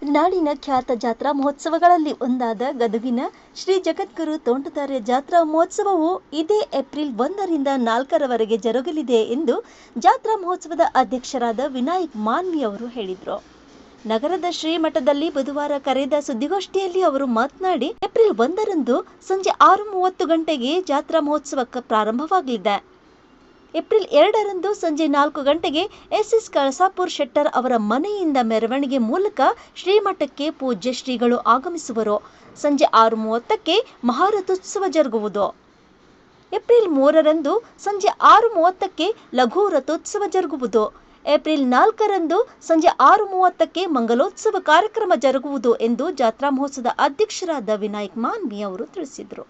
ನಾಡಿನ ಖ್ಯಾತ ಜಾತ್ರಾ ಮಹೋತ್ಸವಗಳಲ್ಲಿ ಒಂದಾದ ಗದಗಿನ ಶ್ರೀ ಜಗದ್ಗುರು ತೋಂಟದಾರ್ಯ ಜಾತ್ರಾ ಮಹೋತ್ಸವವು ಇದೇ ಏಪ್ರಿಲ್ 1ರಿಂದ 4ರವರೆಗೆ ಜರುಗಲಿದೆ ಎಂದು ಜಾತ್ರಾ ಮಹೋತ್ಸವದ ಅಧ್ಯಕ್ಷರಾದ ವಿನಾಯಕ್ ಮಾನ್ವಿ ಅವರು ಹೇಳಿದರು. ನಗರದ ಶ್ರೀಮಠದಲ್ಲಿ ಬುಧವಾರ ಕರೆದ ಸುದ್ದಿಗೋಷ್ಠಿಯಲ್ಲಿ ಅವರು ಮಾತನಾಡಿ, ಏಪ್ರಿಲ್ 1ರಂದು ಸಂಜೆ 6:30 ಗಂಟೆಗೆ ಜಾತ್ರಾ ಮಹೋತ್ಸವಕ್ಕೆ ಪ್ರಾರಂಭವಾಗಲಿದೆ. ಏಪ್ರಿಲ್ 2ರಂದು ಸಂಜೆ 4 ಗಂಟೆಗೆ ಎಸ್ ಕಳಸಾಪುರ್ ಶೆಟ್ಟರ್ ಅವರ ಮನೆಯಿಂದ ಮೆರವಣಿಗೆ ಮೂಲಕ ಶ್ರೀಮಠಕ್ಕೆ ಪೂಜ್ಯ ಶ್ರೀಗಳು ಆಗಮಿಸುವರು. ಸಂಜೆ 6:30ಕ್ಕೆ ಮಹಾರಥೋತ್ಸವ ಜರುಗುವುದು. ಏಪ್ರಿಲ್ 3ರಂದು ಸಂಜೆ 6:30ಕ್ಕೆ ಲಘು ರಥೋತ್ಸವ ಜರುಗುವುದು. ಏಪ್ರಿಲ್ 4ರಂದು ಸಂಜೆ 6:30ಕ್ಕೆ ಮಂಗಲೋತ್ಸವ ಕಾರ್ಯಕ್ರಮ ಜರುಗುವುದು ಎಂದು ಜಾತ್ರಾ ಮಹೋತ್ಸವದ ಅಧ್ಯಕ್ಷರಾದ ವಿನಾಯಕ್ ಮಾನ್ವಿ ಅವರು ತಿಳಿಸಿದರು.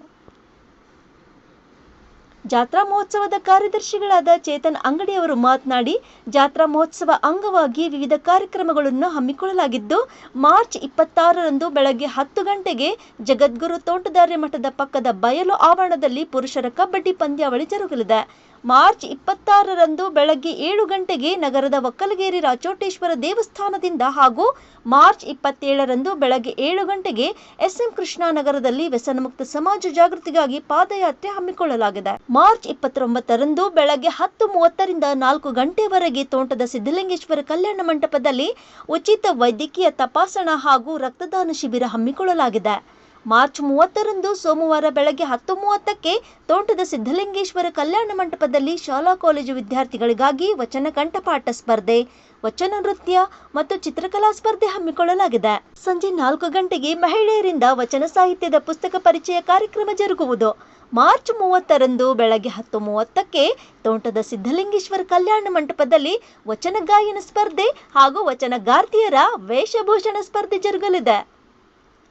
ಜಾತ್ರಾ ಮಹೋತ್ಸವದ ಕಾರ್ಯದರ್ಶಿಗಳಾದ ಚೇತನ್ ಅಂಗಡಿ ಅವರು ಮಾತನಾಡಿ, ಜಾತ್ರಾ ಮಹೋತ್ಸವ ಅಂಗವಾಗಿ ವಿವಿಧ ಕಾರ್ಯಕ್ರಮಗಳನ್ನು ಹಮ್ಮಿಕೊಳ್ಳಲಾಗಿದ್ದು, ಮಾರ್ಚ್ 26ರಂದು ಬೆಳಗ್ಗೆ 10 ಗಂಟೆಗೆ ಜಗದ್ಗುರು ತೋಂಟದಾರ್ಯ ಮಠದ ಪಕ್ಕದ ಬಯಲು ಆವರಣದಲ್ಲಿ ಪುರುಷರ ಕಬಡ್ಡಿ ಪಂದ್ಯಾವಳಿ ಜರುಗಲಿದೆ. ಮಾರ್ಚ್ 26ರಂದು ಬೆಳಗ್ಗೆ 7 ಗಂಟೆಗೆ ನಗರದ ಒಕ್ಕಲಗೇರಿ ರಾಚೋಟೇಶ್ವರ ದೇವಸ್ಥಾನದಿಂದ ಹಾಗೂ ಮಾರ್ಚ್ 27ರಂದು ಬೆಳಗ್ಗೆ 7 ಗಂಟೆಗೆ ಎಸ್ಎಂ ಕೃಷ್ಣನಗರದಲ್ಲಿ ವ್ಯಸನಮುಕ್ತ ಸಮಾಜ ಜಾಗೃತಿಗಾಗಿ ಪಾದಯಾತ್ರೆ ಹಮ್ಮಿಕೊಳ್ಳಲಾಗಿದೆ. ಮಾರ್ಚ್ 29ರಂದು ಬೆಳಗ್ಗೆ 10:30ರಿಂದ 4 ಗಂಟೆವರೆಗೆ ತೋಂಟದ ಸಿದ್ದಲಿಂಗೇಶ್ವರ ಕಲ್ಯಾಣ ಮಂಟಪದಲ್ಲಿ ಉಚಿತ ವೈದ್ಯಕೀಯ ತಪಾಸಣಾ ಹಾಗೂ ರಕ್ತದಾನ ಶಿಬಿರ ಹಮ್ಮಿಕೊಳ್ಳಲಾಗಿದೆ. ಮಾರ್ಚ್ 30ರಂದು ಸೋಮವಾರ ಬೆಳಗ್ಗೆ 10:30ಕ್ಕೆ ತೋಂಟದ ಸಿದ್ದಲಿಂಗೇಶ್ವರ ಕಲ್ಯಾಣ ಮಂಟಪದಲ್ಲಿ ಶಾಲಾ ಕಾಲೇಜು ವಿದ್ಯಾರ್ಥಿಗಳಿಗಾಗಿ ವಚನ ಕಂಠಪಾಠ ಸ್ಪರ್ಧೆ, ವಚನ ನೃತ್ಯ ಮತ್ತು ಚಿತ್ರಕಲಾ ಸ್ಪರ್ಧೆ ಹಮ್ಮಿಕೊಳ್ಳಲಾಗಿದೆ. ಸಂಜೆ 4 ಗಂಟೆಗೆ ಮಹಿಳೆಯರಿಂದ ವಚನ ಸಾಹಿತ್ಯದ ಪುಸ್ತಕ ಪರಿಚಯ ಕಾರ್ಯಕ್ರಮ ಜರುಗುವುದು. ಮಾರ್ಚ್ 30ರಂದು ಬೆಳಗ್ಗೆ 10:30ಕ್ಕೆ ತೋಂಟದ ಸಿದ್ದಲಿಂಗೇಶ್ವರ ಕಲ್ಯಾಣ ಮಂಟಪದಲ್ಲಿ ವಚನ ಗಾಯನ ಸ್ಪರ್ಧೆ ಹಾಗೂ ವಚನಗಾರ್ತಿಯರ ವೇಷಭೂಷಣ ಸ್ಪರ್ಧೆ ಜರುಗಲಿದೆ.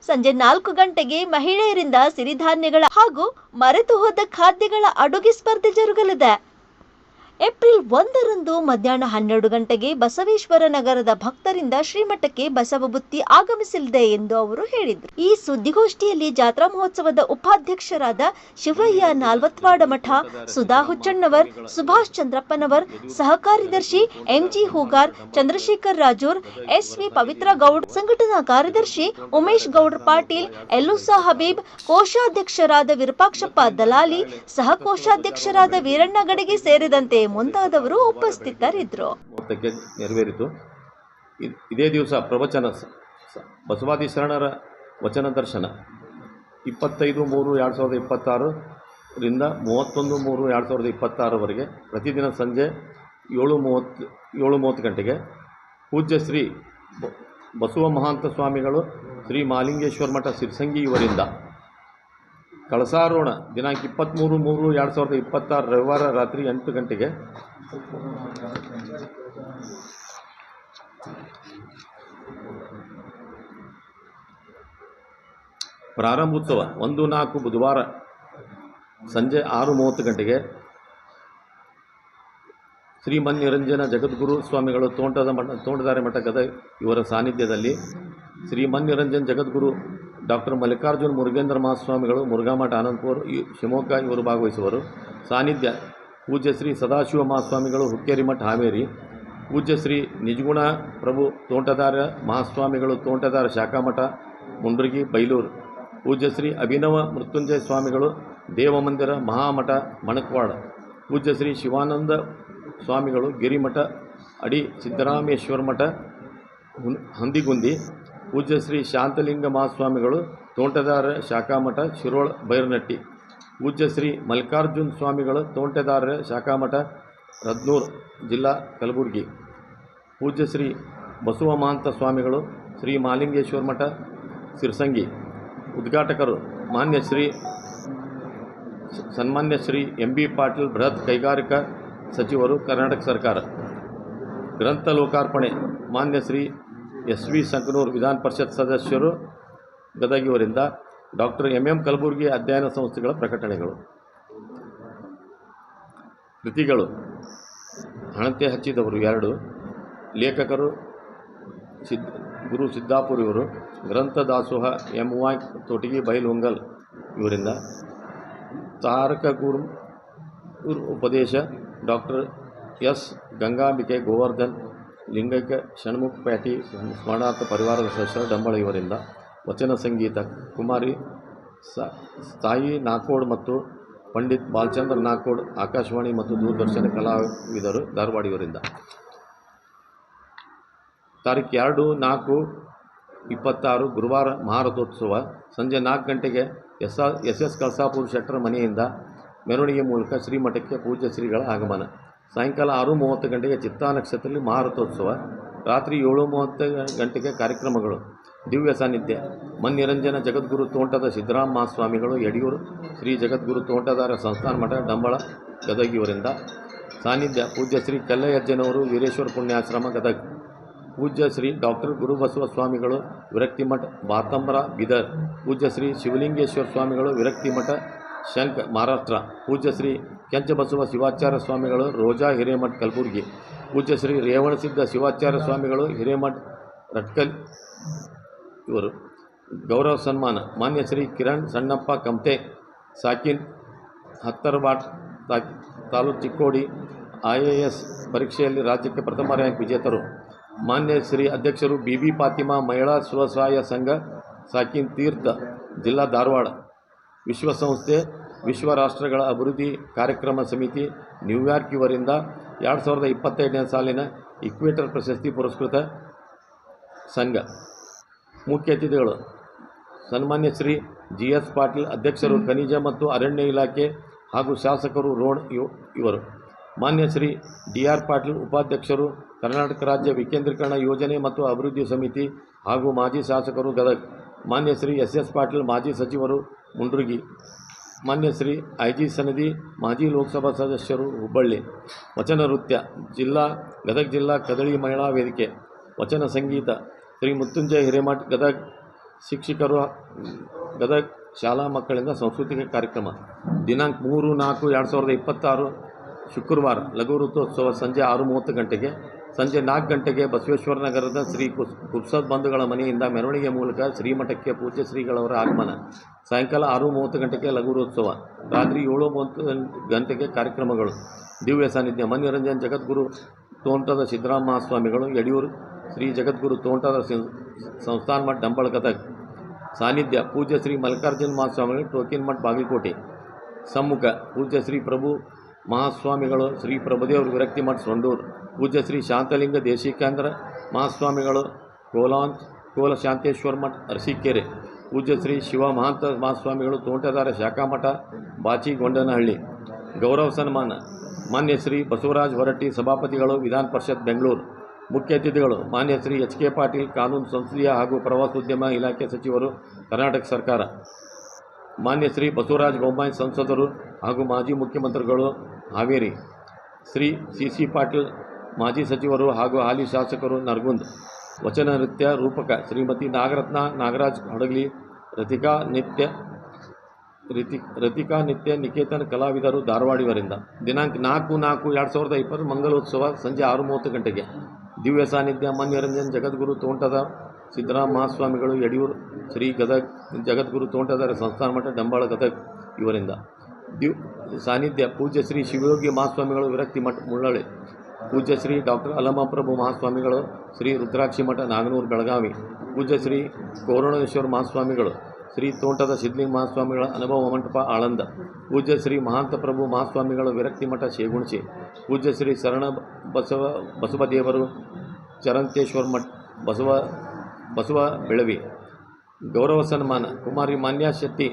ಸಂಜೆ 4 ಗಂಟೆಗೆ ಮಹಿಳೆಯರಿಂದ ಸಿರಿಧಾನ್ಯಗಳ ಹಾಗೂ ಮರೆತು ಹೋದ ಖಾದ್ಯಗಳ ಅಡುಗೆ ಸ್ಪರ್ಧೆ ಜರುಗಲಿದೆ. ಏಪ್ರಿಲ್ 1ರಂದು ಮಧ್ಯಾಹ್ನ 12 ಗಂಟೆಗೆ ಬಸವೇಶ್ವರ ನಗರದ ಭಕ್ತರಿಂದ ಶ್ರೀಮಠಕ್ಕೆ ಬಸವ ಬುತ್ತಿ ಆಗಮಿಸಲಿದೆ ಎಂದು ಅವರು ಹೇಳಿದರು. ಈ ಸುದ್ದಿಗೋಷ್ಠಿಯಲ್ಲಿ ಜಾತ್ರಾ ಮಹೋತ್ಸವದ ಉಪಾಧ್ಯಕ್ಷರಾದ ಶಿವಯ್ಯ ನಾಲ್ವತ್ವಾಡ ಮಠ, ಸುಧಾ ಹುಚ್ಚಣ್ಣವರ್, ಸುಭಾಷ್ ಚಂದ್ರಪ್ಪನವರ್, ಸಹ ಕಾರ್ಯದರ್ಶಿ ಎಂಜಿ ಹೂಗಾರ್, ಚಂದ್ರಶೇಖರ್ ರಾಜೂರ್, ಎಸ್ವಿ ಪವಿತ್ರ ಗೌಡ್, ಸಂಘಟನಾ ಕಾರ್ಯದರ್ಶಿ ಉಮೇಶ್ ಗೌಡ್ರ ಪಾಟೀಲ್, ಎಲ್ಲುಸಾ ಹಬೀಬ್, ಕೋಶಾಧ್ಯಕ್ಷರಾದ ವಿರೂಪಾಕ್ಷಪ್ಪ ದಲಾಲಿ, ಸಹ ಕೋಶಾಧ್ಯಕ್ಷರಾದ ವೀರಣ್ಣ ಗಡಿಗೆ ಸೇರಿದಂತೆ ಮುಂತಾದವರು ಉಪಸ್ಥಿತರಿದ್ದರು. ನೆರವೇರಿತು. ಇದೇ ದಿವಸ ಪ್ರವಚನ ಬಸವಾದಿ ಶರಣರ ವಚನ ದರ್ಶನ 25/3/2026 ರಿಂದ 31/3/2026ವರೆಗೆ ಪ್ರತಿದಿನ ಸಂಜೆ 7:30 ಗಂಟೆಗೆ ಪೂಜ್ಯ ಶ್ರೀ ಬಸವ ಮಹಾಂತ ಸ್ವಾಮಿಗಳು ಶ್ರೀ ಮಹಾಲಿಂಗೇಶ್ವರ ಮಠ ಸಿರ್ಸಂಗಿ ಇವರಿಂದ ಕಳಸಾರೋಹಣ ದಿನಾಂಕ 23/3/2026 ರವಿವಾರ ರಾತ್ರಿ 8 ಗಂಟೆಗೆ ಪ್ರಾರಂಭೋತ್ಸವ 1/4 ಬುಧವಾರ ಸಂಜೆ 6:30 ಗಂಟೆಗೆ ಶ್ರೀಮನ್ನಿರಂಜನ ಜಗದ್ಗುರು ಸ್ವಾಮಿಗಳು ತೋಂಟದಾರ್ಯ ಮಠ ಗದಗ ಇವರ ಸಾನ್ನಿಧ್ಯದಲ್ಲಿ ಶ್ರೀಮನ್ನಿರಂಜನ್ ಜಗದ್ಗುರು ಡಾಕ್ಟರ್ ಮಲ್ಲಿಕಾರ್ಜುನ್ ಮುರುಗೇಂದ್ರ ಮಹಾಸ್ವಾಮಿಗಳು ಮುರುಘಾಮಠ ಆನಂದಪುರ ಶಿವಮೊಗ್ಗ ಇವರು ಭಾಗವಹಿಸುವರು. ಸಾನ್ನಿಧ್ಯ ಪೂಜ್ಯ ಶ್ರೀ ಸದಾಶಿವ ಮಹಾಸ್ವಾಮಿಗಳು ಹುಕ್ಕೇರಿಮಠ ಹಾವೇರಿ, ಪೂಜ್ಯ ಶ್ರೀ ನಿಜಗುಣ ಪ್ರಭು ತೋಂಟದಾರ್ಯ ಮಹಾಸ್ವಾಮಿಗಳು ತೋಂಟದಾರ್ಯ ಶಾಖಾಮಠ ಮುಂಡ್ರಗಿ ಬೈಲೂರು, ಪೂಜ್ಯ ಶ್ರೀ ಅಭಿನವ ಮೃತ್ಯುಂಜಯ ಸ್ವಾಮಿಗಳು ದೇವಮಂದಿರ ಮಹಾಮಠ ಮಣಕ್ವಾಡ, ಪೂಜ್ಯ ಶ್ರೀ ಶಿವಾನಂದ ಸ್ವಾಮಿಗಳು ಗಿರಿಮಠ ಅಡಿ ಸಿದ್ದರಾಮೇಶ್ವರ ಮಠ ಹಂದಿಗುಂದಿ, ಪೂಜ್ಯ ಶ್ರೀ ಶಾಂತಲಿಂಗ ಮಹಾಸ್ವಾಮಿಗಳು ತೋಂಟದಾರ್ಯ ಶಾಖಾಮಠ ಶಿರೋಳ ಬೈರನಟ್ಟಿ, ಪೂಜ್ಯ ಶ್ರೀ ಮಲ್ಲಿಕಾರ್ಜುನ್ ಸ್ವಾಮಿಗಳು ತೋಂಟದಾರ್ಯ ಶಾಖಾಮಠ ರದ್ನೂರ್ ಜಿಲ್ಲಾ ಕಲಬುರಗಿ, ಪೂಜ್ಯ ಶ್ರೀ ಬಸವ ಮಹಾಂತ ಸ್ವಾಮಿಗಳು ಶ್ರೀ ಮಹಾಲಿಂಗೇಶ್ವರ ಮಠ ಸಿರ್ಸಂಗಿ. ಉದ್ಘಾಟಕರು ಸನ್ಮಾನ್ಯ ಶ್ರೀ ಎಂ.ಬಿ. ಪಾಟೀಲ್ ಬೃಹತ್ ಕೈಗಾರಿಕಾ ಸಚಿವರು ಕರ್ನಾಟಕ ಸರ್ಕಾರ. ಗ್ರಂಥ ಲೋಕಾರ್ಪಣೆ ಮಾನ್ಯ ಶ್ರೀ ಎಸ್.ವಿ. ಸಂಕನೂರು ವಿಧಾನ ಪರಿಷತ್ ಸದಸ್ಯರು ಗದಗಿಯವರಿಂದ. Doctor MM. ಕಲಬುರ್ಗಿ ಅಧ್ಯಯನ ಸಂಸ್ಥೆಗಳ ಪ್ರಕಟಣೆಗಳು. ಕೃತಿಗಳು ಹಣತೆ ಹಚ್ಚಿದವರು 2, ಲೇಖಕರು ಗುರು ಸಿದ್ದಾಪುರ ಇವರು, ಗ್ರಂಥ ದಾಸೋಹ ಎಂ.ವೈ. ತೋಟಗಿ ಬೈಲುಂಗಲ್ ಇವರಿಂದ. ತಾರಕ ಗುರು ಉಪದೇಶ ಡಾಕ್ಟರ್ ಎಸ್. ಗಂಗಾಂಬಿಕೆ ಗೋವರ್ಧನ್ ಲಿಂಗೈಕ್ಯ ಷಣ್ಮುಖ ಪ್ಯಾಟಿ ಸ್ಮರಣಾರ್ಥ ಪರಿವಾರದ ಸದಸ್ಯರು ಡಂಬಳ ಇವರಿಂದ. ವಚನ ಸಂಗೀತ ಕುಮಾರಿ ಸಾಯಿ ನಾಕೋಡ್ ಮತ್ತು ಪಂಡಿತ್ ಬಾಲಚಂದ್ರ ನಾಕೋಡ್ ಆಕಾಶವಾಣಿ ಮತ್ತು ದೂರದರ್ಶನ ಕಲಾವಿದರು ಧಾರವಾಡ ಇವರಿಂದ. ತಾರೀಖು 2-4-26 ಗುರುವಾರ ಮಹಾರಥೋತ್ಸವ ಸಂಜೆ 4 ಗಂಟೆಗೆ ಎಸ್ ಕಳಸಾಪುರ ಶೆಟ್ಟರ ಮನೆಯಿಂದ ಮೆರವಣಿಗೆ ಮೂಲಕ ಶ್ರೀಮಠಕ್ಕೆ ಪೂಜ್ಯ ಶ್ರೀಗಳ ಆಗಮನ. ಸಾಯಂಕಾಲ 6:30 ಗಂಟೆಗೆ ಚಿತ್ತಾ ನಕ್ಷತ್ರದಲ್ಲಿ ಮಹಾರಥೋತ್ಸವ. ರಾತ್ರಿ 7:30 ಗಂಟೆಗೆ ಕಾರ್ಯಕ್ರಮಗಳು. ದಿವ್ಯ ಸಾನ್ನಿಧ್ಯ ಮನ್ನಿರಂಜನ ಜಗದ್ಗುರು ತೋಂಟದ ಸಿದ್ದರಾಮ ಮಹಾಸ್ವಾಮಿಗಳು ಯಡಿಯೂರು, ಶ್ರೀ ಜಗದ್ಗುರು ತೋಂಟದಾರ ಸಂಸ್ಥಾನ ಮಠ ಡಂಬಳ ಗದಗ ಇವರಿಂದ. ಸಾನ್ನಿಧ್ಯ ಪೂಜ್ಯ ಶ್ರೀ ಕಲ್ಲಯ್ಯಜ್ಜನವರು ವೀರೇಶ್ವರ ಪುಣ್ಯಾಶ್ರಮ ಗದಗ. ಪೂಜ್ಯ ಶ್ರೀ ಡಾಕ್ಟರ್ ಗುರುಬಸವ ಸ್ವಾಮಿಗಳು ವಿರಕ್ತಿಮಠ ಬಾತಂಬ್ರ ಬಿದರ್. ಪೂಜ್ಯ ಶ್ರೀ ಶಿವಲಿಂಗೇಶ್ವರ ಸ್ವಾಮಿಗಳು ವಿರಕ್ತಿಮಠ ಶಂಕ ಮಹಾರಾಷ್ಟ್ರ. ಪೂಜ್ಯ ಶ್ರೀ ಕೆಂಚಬಸವ ಶಿವಾಚಾರ್ಯ ಸ್ವಾಮಿಗಳು ರೋಜಾ ಹಿರೇಮಠ ಕಲಬುರಗಿ. ಪೂಜ್ಯ ಶ್ರೀ ರೇವಣಸಿದ್ಧ ಶಿವಾಚಾರ್ಯ ಸ್ವಾಮಿಗಳು ಹಿರೇಮಠ ರಟ್ಕಲ್ ಇವರು. ಗೌರವ ಸನ್ಮಾನ ಮಾನ್ಯ ಶ್ರೀ ಕಿರಣ್ ಸಣ್ಣಪ್ಪ ಕಮ್ತೆ ಸಾಕಿನ್ ಹತ್ತರಬಾಟ್ ತಾಲೂಕು ಚಿಕ್ಕೋಡಿ IAS ಪರೀಕ್ಷೆಯಲ್ಲಿ ರಾಜ್ಯಕ್ಕೆ ಪ್ರಥಮ ರ್ಯಾಂಕ್ ವಿಜೇತರು. ಮಾನ್ಯ ಶ್ರೀ ಅಧ್ಯಕ್ಷರು BB ಫಾತಿಮಾ ಮಹಿಳಾ ಸ್ವಸಹಾಯ ಸಂಘ ಸಾಕಿನ್ ತೀರ್ಥ ಜಿಲ್ಲಾ ಧಾರವಾಡ. ವಿಶ್ವಸಂಸ್ಥೆ ವಿಶ್ವ ರಾಷ್ಟ್ರಗಳ ಅಭಿವೃದ್ಧಿ ಕಾರ್ಯಕ್ರಮ ಸಮಿತಿ ನ್ಯೂಯಾರ್ಕ್ ಇವರಿಂದ 2022ನೇ ಸಾಲಿನ ಇಕ್ವೇಟರ್ ಪ್ರಶಸ್ತಿ ಪುರಸ್ಕೃತ ಸಂಘ. ಮುಖ್ಯ ಅತಿಥಿಗಳು ಸನ್ಮಾನ್ಯ ಶ್ರೀ GS ಪಾಟೀಲ್ ಅಧ್ಯಕ್ಷರು ಖನಿಜ ಮತ್ತು ಅರಣ್ಯ ಇಲಾಖೆ ಹಾಗೂ ಶಾಸಕರು ರೋಡ್ ಇವರು. ಮಾನ್ಯ ಶ್ರೀ DR ಪಾಟೀಲ್ ಉಪಾಧ್ಯಕ್ಷರು ಕರ್ನಾಟಕ ರಾಜ್ಯ ವಿಕೇಂದ್ರೀಕರಣ ಯೋಜನೆ ಮತ್ತು ಅಭಿವೃದ್ಧಿ ಸಮಿತಿ ಹಾಗೂ ಮಾಜಿ ಶಾಸಕರು ಗದಗ. ಮಾನ್ಯ ಶ್ರೀ SS ಪಾಟೀಲ್ ಮಾಜಿ ಸಚಿವರು ಮುಂಡ್ರಗಿ. ಮಾನ್ಯ ಶ್ರೀ IG ಸನದಿ ಮಾಜಿ ಲೋಕಸಭಾ ಸದಸ್ಯರು ಹುಬ್ಬಳ್ಳಿ. ವಚನ ನೃತ್ಯ ಗದಗ ಜಿಲ್ಲಾ ಕದಳಿ ಮಹಿಳಾ ವೇದಿಕೆ. ವಚನ ಸಂಗೀತ ಶ್ರೀ ಮೃತ್ಯುಂಜಯ ಹಿರೇಮಠ ಗದಗ. ಶಿಕ್ಷಕರು ಗದಗ ಶಾಲಾ ಮಕ್ಕಳಿಂದ ಸಾಂಸ್ಕೃತಿಕ ಕಾರ್ಯಕ್ರಮ. ದಿನಾಂಕ 3-4-2026 ಶುಕ್ರವಾರ ಲಘು ವೃತ್ತೋತ್ಸವ ಸಂಜೆ 6:30 ಗಂಟೆಗೆ. ಸಂಜೆ 4 ಗಂಟೆಗೆ ಬಸವೇಶ್ವರ ನಗರದ ಶ್ರೀ ಕುಪ್ಸದ್ ಬಂಧುಗಳ ಮನೆಯಿಂದ ಮೆರವಣಿಗೆ ಮೂಲಕ ಶ್ರೀಮಠಕ್ಕೆ ಪೂಜ್ಯ ಶ್ರೀಗಳವರ ಆಗಮನ. ಸಾಯಂಕಾಲ 6:30 ಗಂಟೆಗೆ ಲಘು ವೃತ್ತೋತ್ಸವ. ರಾತ್ರಿ 7:30 ಗಂಟೆಗೆ ಕಾರ್ಯಕ್ರಮಗಳು. ದಿವ್ಯ ಸಾನ್ನಿಧ್ಯ ಮನ್ನಿರಂಜನ್ ಜಗದ್ಗುರು ತೋಂಟದ ಸಿದ್ದರಾಮ ಮಹಾಸ್ವಾಮಿಗಳು ಯಡಿಯೂರು, ಶ್ರೀ ಜಗದ್ಗುರು ತೋಂಟದ ಸಂಸ್ಥಾನ ಮಠ ಡಂಬಳ ಗದಗ. ಸಾನ್ನಿಧ್ಯ ಪೂಜ್ಯ ಶ್ರೀ ಮಲ್ಲಿಕಾರ್ಜುನ ಮಹಾಸ್ವಾಮಿಗಳು ಟೋಕಿನ್ ಮಠ ಬಾಗಲಕೋಟೆ. ಸಮ್ಮುಖ ಪೂಜ್ಯ ಶ್ರೀ ಪ್ರಭು ಮಹಾಸ್ವಾಮಿಗಳು ಶ್ರೀ ಪ್ರಭುದೇವರು ವಿರಕ್ತಿ ಮಠ ಸೊಂಡೂರು. ಪೂಜ್ಯ ಶ್ರೀ ಶಾಂತಲಿಂಗ ದೇಶಿಕೇಂದ್ರ ಮಹಾಸ್ವಾಮಿಗಳು ಕೋಲ ಶಾಂತೇಶ್ವರ ಮಠ ಅರಸೀಕೆರೆ. ಪೂಜ್ಯ ಶ್ರೀ ಶಿವ ಮಹಾಂತ ಮಹಾಸ್ವಾಮಿಗಳು ತೋಂಟದಾರ ಶಾಖಾಮಠ ಬಾಚಿಗೊಂಡನಹಳ್ಳಿ. ಗೌರವ ಸನ್ಮಾನ ಮಾನ್ಯ ಶ್ರೀ ಬಸವರಾಜ ಹೊರಟ್ಟಿ ಸಭಾಪತಿಗಳು ವಿಧಾನ ಪರಿಷತ್ ಬೆಂಗಳೂರು. ಮುಖ್ಯ ಅತಿಥಿಗಳು ಮಾನ್ಯ ಶ್ರೀ HK ಪಾಟೀಲ್ ಕಾನೂನು ಸಂಸದೀಯ ಹಾಗೂ ಪ್ರವಾಸೋದ್ಯಮ ಇಲಾಖೆ ಸಚಿವರು ಕರ್ನಾಟಕ ಸರ್ಕಾರ. ಮಾನ್ಯ ಶ್ರೀ ಬಸವರಾಜ ಬೊಮ್ಮಾಯಿ ಸಂಸದರು ಹಾಗೂ ಮಾಜಿ ಮುಖ್ಯಮಂತ್ರಿಗಳು ಹಾವೇರಿ. ಶ್ರೀ CC ಪಾಟೀಲ್ ಮಾಜಿ ಸಚಿವರು ಹಾಗೂ ಹಾಲಿ ಶಾಸಕರು ನರಗುಂದ. ವಚನ ನೃತ್ಯ ರೂಪಕ ಶ್ರೀಮತಿ ನಾಗರತ್ನ ನಾಗರಾಜ್ ಹಡಗಲಿ. ರತಿಕಾ ನಿತ್ಯ ನಿಕೇತನ ಕಲಾವಿದರು ಧಾರವಾಡ ಇವರಿಂದ. ದಿನಾಂಕ 4-4-2020 ಮಂಗಲೋತ್ಸವ ಸಂಜೆ 6:30 ಗಂಟೆಗೆ. ದಿವ್ಯ ಸಾನ್ನಿಧ್ಯ ಮನ್ನಿರಂಜನ್ ಜಗದ್ಗುರು ತೋಂಟದ ಸಿದ್ದರಾಮ ಮಹಾಸ್ವಾಮಿಗಳು ಯಡಿಯೂರು, ಶ್ರೀ ಜಗದ್ಗುರು ತೋಂಟದಾರ ಸಂಸ್ಥಾನ ಮಠ ಡಂಬಾಳ ಗದಗ ಇವರಿಂದ. ಸಾನ್ನಿಧ್ಯ ಪೂಜ್ಯ ಶ್ರೀ ಶಿವಯೋಗಿ ಮಹಾಸ್ವಾಮಿಗಳು ವಿರಕ್ತಿ ಮಠ ಮುಳ್ಳಳ್ಳಿ. ಪೂಜ್ಯ ಶ್ರೀ ಡಾಕ್ಟರ್ ಅಲಮಪ್ರಭು ಮಹಾಸ್ವಾಮಿಗಳು ಶ್ರೀ ರುದ್ರಾಕ್ಷಿ ಮಠ ನಾಗನೂರು ಬೆಳಗಾವಿ. ಪೂಜ್ಯ ಶ್ರೀ ಕೋರಣೇಶ್ವರ ಮಹಾಸ್ವಾಮಿಗಳು ಶ್ರೀ ತೋಂಟದ ಸಿದ್ಧಲಿಂಗ ಮಹಾಸ್ವಾಮಿಗಳ ಅನುಭವ ಮಂಟಪ ಆಳಂದ. ಪೂಜ್ಯ ಶ್ರೀ ಮಹಾಂತ ಪ್ರಭು ಮಹಾಸ್ವಾಮಿಗಳು ವಿರಕ್ತಿ ಮಠ ಶೇಗುಣಸಿ. ಪೂಜ್ಯ ಶ್ರೀ ಶರಣ ಬಸವದೇವರು ಚರಂತೇಶ್ವರ ಮಠ ಬಸವ ಬೆಳವಿ. ಗೌರವ ಸನ್ಮಾನ ಕುಮಾರಿ ಮಾನ್ಯ ಶೆಟ್ಟಿ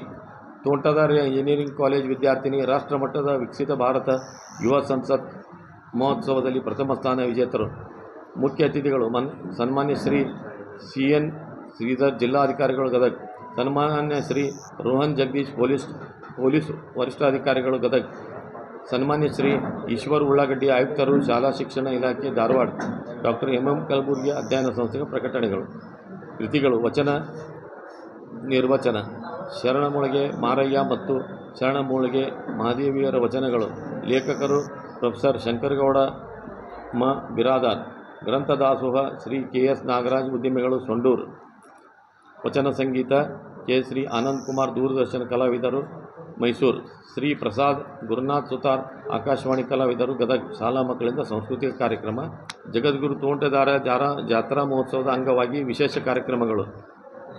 ತೋಂಟದಾರ ಇಂಜಿನಿಯರಿಂಗ್ ಕಾಲೇಜ್ ವಿದ್ಯಾರ್ಥಿನಿ. ರಾಷ್ಟ್ರಮಟ್ಟದ ವಿಕಸಿತ ಭಾರತ ಯುವ ಸಂಸತ್ ಮಹೋತ್ಸವದಲ್ಲಿ ಪ್ರಥಮ ಸ್ಥಾನ ವಿಜೇತರು. ಮುಖ್ಯ ಅತಿಥಿಗಳು ಸನ್ಮಾನ್ಯ ಶ್ರೀ CN ಶ್ರೀಧರ್ ಜಿಲ್ಲಾಧಿಕಾರಿಗಳು ಗದಗ. ಸನ್ಮಾನ್ಯ ಶ್ರೀ ರೋಹನ್ ಜಗದೀಶ್ ಪೊಲೀಸ್ ವರಿಷ್ಠಾಧಿಕಾರಿಗಳು ಗದಗ. ಸನ್ಮಾನ್ಯ ಶ್ರೀ ಈಶ್ವರ್ ಉಳ್ಳಾಗಡ್ಡಿ ಆಯುಕ್ತರು ಶಾಲಾ ಶಿಕ್ಷಣ ಇಲಾಖೆ ಧಾರವಾಡ. ಡಾಕ್ಟರ್ MM ಕಲಬುರ್ಗಿ ಅಧ್ಯಯನ ಸಂಸ್ಥೆಯ ಪ್ರಕಟಣೆಗಳು. ಕೃತಿಗಳು ವಚನ ನಿರ್ವಚನ ಶರಣಮೂಳಿಗೆ ಮಾರಯ್ಯ ಮತ್ತು ಶರಣಮೂಳಿಗೆ ಮಹಾದೇವಿಯರ ವಚನಗಳು. ಲೇಖಕರು ಪ್ರೊಫೆಸರ್ ಶಂಕರಗೌಡ ಬಿರಾದಾರ್. ಗ್ರಂಥದಾಸೋಹ ಶ್ರೀ KS ನಾಗರಾಜ್ ಉದ್ಯಮಿಗಳು ಸೊಂಡೂರು. ವಚನ ಸಂಗೀತ ಕೆ. ಶ್ರೀ ಆನಂದ್ ಕುಮಾರ್ ದೂರದರ್ಶನ ಕಲಾವಿದರು ಮೈಸೂರು. ಶ್ರೀ ಪ್ರಸಾದ್ ಗುರುನಾಥ್ ಸುತಾರ್ ಆಕಾಶವಾಣಿ ಕಲಾವಿದರು ಗದಗ. ಶಾಲಾ ಮಕ್ಕಳಿಂದ ಸಾಂಸ್ಕೃತಿಕ ಕಾರ್ಯಕ್ರಮ. ಜಗದ್ಗುರು ತೋಂಟದಾರ್ಯ ಜಾತ್ರಾ ಮಹೋತ್ಸವದ ಅಂಗವಾಗಿ ವಿಶೇಷ ಕಾರ್ಯಕ್ರಮಗಳು.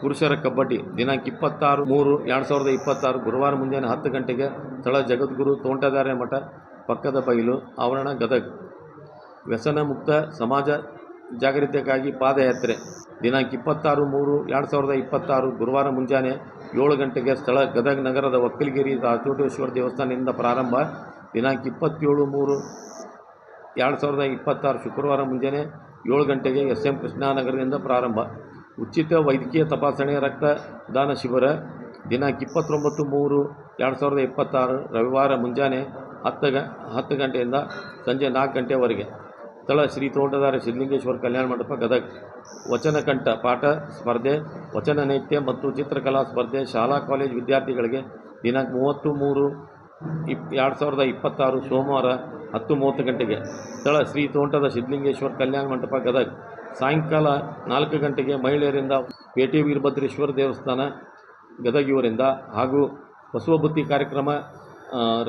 ಪುರುಷರ ಕಬಡ್ಡಿ ದಿನಾಂಕ 26/3/2026 ಗುರುವಾರ ಮುಂಜಾನೆ 10 ಗಂಟೆಗೆ. ಸ್ಥಳ ಜಗದ್ಗುರು ತೋಂಟದಾರ್ಯ ಮಠ, ಪಕ್ಕದ ಬೈಲು ಆವರಣ, ಗದಗ. ವ್ಯಸನ ಮುಕ್ತ ಸಮಾಜ ಜಾಗೃತಿಗಾಗಿ ಪಾದಯಾತ್ರೆ ದಿನಾಂಕ 26/3/2026 ಗುರುವಾರ ಮುಂಜಾನೆ 7 ಗಂಟೆಗೆ. ಸ್ಥಳ ಗದಗ ನಗರದ ಒಕ್ಕಲಿಗೇರಿ ರಾಚೋಟೇಶ್ವರ ದೇವಸ್ಥಾನದಿಂದ ಪ್ರಾರಂಭ. ದಿನಾಂಕ 27/3/2026 ಶುಕ್ರವಾರ ಮುಂಜಾನೆ 7 ಗಂಟೆಗೆ SM ಕೃಷ್ಣಾನಗರದಿಂದ ಪ್ರಾರಂಭ. ಉಚಿತ ವೈದ್ಯಕೀಯ ತಪಾಸಣೆ ರಕ್ತದಾನ ಶಿಬಿರ ದಿನಾಂಕ 29/3/2026 ರವಿವಾರ ಮುಂಜಾನೆ 10 ಗಂಟೆಯಿಂದ ಸಂಜೆ 4 ಗಂಟೆವರೆಗೆ. ಸ್ಥಳ ಶ್ರೀ ತೋಂಟದಾರ್ಯ ಸಿದ್ಧಲಿಂಗೇಶ್ವರ ಕಲ್ಯಾಣ ಮಂಟಪ, ಗದಗ. ವಚನಕಂಠ ಪಾಠ ಸ್ಪರ್ಧೆ, ವಚನ ನೈತ್ಯ ಮತ್ತು ಚಿತ್ರಕಲಾ ಸ್ಪರ್ಧೆ ಶಾಲಾ ಕಾಲೇಜು ವಿದ್ಯಾರ್ಥಿಗಳಿಗೆ ದಿನಾಂಕ 30/3/2026 ಸೋಮವಾರ 10:30 ಗಂಟೆಗೆ. ಸ್ಥಳ ಶ್ರೀ ತೋಂಟದ ಸಿದ್ಧಲಿಂಗೇಶ್ವರ ಕಲ್ಯಾಣ ಮಂಟಪ, ಗದಗ. ಸಾಯಂಕಾಲ 4 ಗಂಟೆಗೆ ಮಹಿಳೆಯರಿಂದ ಪೇಟೆ ವೀರಭದ್ರೇಶ್ವರ ದೇವಸ್ಥಾನ, ಗದಗ ಇವರಿಂದ ಹಾಗೂ ಬಸವಬುತ್ತಿ ಕಾರ್ಯಕ್ರಮ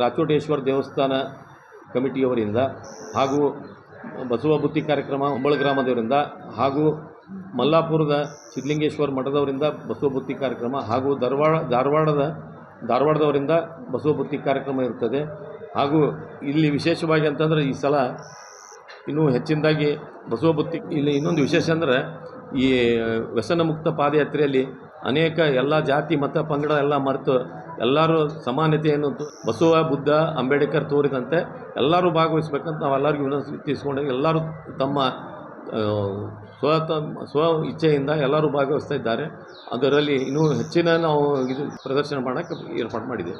ರಾಚೋಟೇಶ್ವರ ದೇವಸ್ಥಾನ ಕಮಿಟಿಯವರಿಂದ ಹಾಗೂ ಬಸವಬುತ್ತಿ ಕಾರ್ಯಕ್ರಮ ಹೊಂಬಳ ಗ್ರಾಮದವರಿಂದ ಹಾಗೂ ಮಲ್ಲಾಪುರದ ಸಿದ್ಧಲಿಂಗೇಶ್ವರ ಮಠದವರಿಂದ ಬಸವಬುತ್ತಿ ಕಾರ್ಯಕ್ರಮ ಹಾಗೂ ಧಾರವಾಡದವರಿಂದ ಬಸವಬುತ್ತಿ ಕಾರ್ಯಕ್ರಮ ಇರ್ತದೆ. ಹಾಗೂ ಇಲ್ಲಿ ವಿಶೇಷವಾಗಿ ಅಂತಂದರೆ ಈ ಸಲ ಇನ್ನೂ ಹೆಚ್ಚಿನದಾಗಿ ಬಸವಬುತ್ತಿ ಇಲ್ಲಿ ಇನ್ನೊಂದು ವಿಶೇಷ ಅಂದರೆ ಈ ವ್ಯಸನ ಮುಕ್ತ ಪಾದಯಾತ್ರೆಯಲ್ಲಿ ಅನೇಕ ಎಲ್ಲ ಜಾತಿ ಮತ ಪಂಗಡ ಎಲ್ಲ ಮರೆತು ಎಲ್ಲರೂ ಸಮಾನತೆಯನ್ನು ಬಸವ, ಬುದ್ಧ, ಅಂಬೇಡ್ಕರ್ ತೋರಿದಂತೆ ಎಲ್ಲರೂ ಭಾಗವಹಿಸಬೇಕಂತ ನಾವು ಎಲ್ಲರಿಗೂ ವಿನಂತಿಸಿಕೊಂಡಾಗ ಎಲ್ಲರೂ ತಮ್ಮ ಸ್ವ ಇಚ್ಛೆಯಿಂದ ಎಲ್ಲರೂ ಭಾಗವಹಿಸ್ತಾ ಇದ್ದಾರೆ. ಅದರಲ್ಲಿ ಇನ್ನೂ ಹೆಚ್ಚಿನ ನಾವು ಇದು ಪ್ರದರ್ಶನ ಮಾಡೋಕ್ಕೆ ಏರ್ಪಾಡು ಮಾಡಿದ್ದೇವೆ.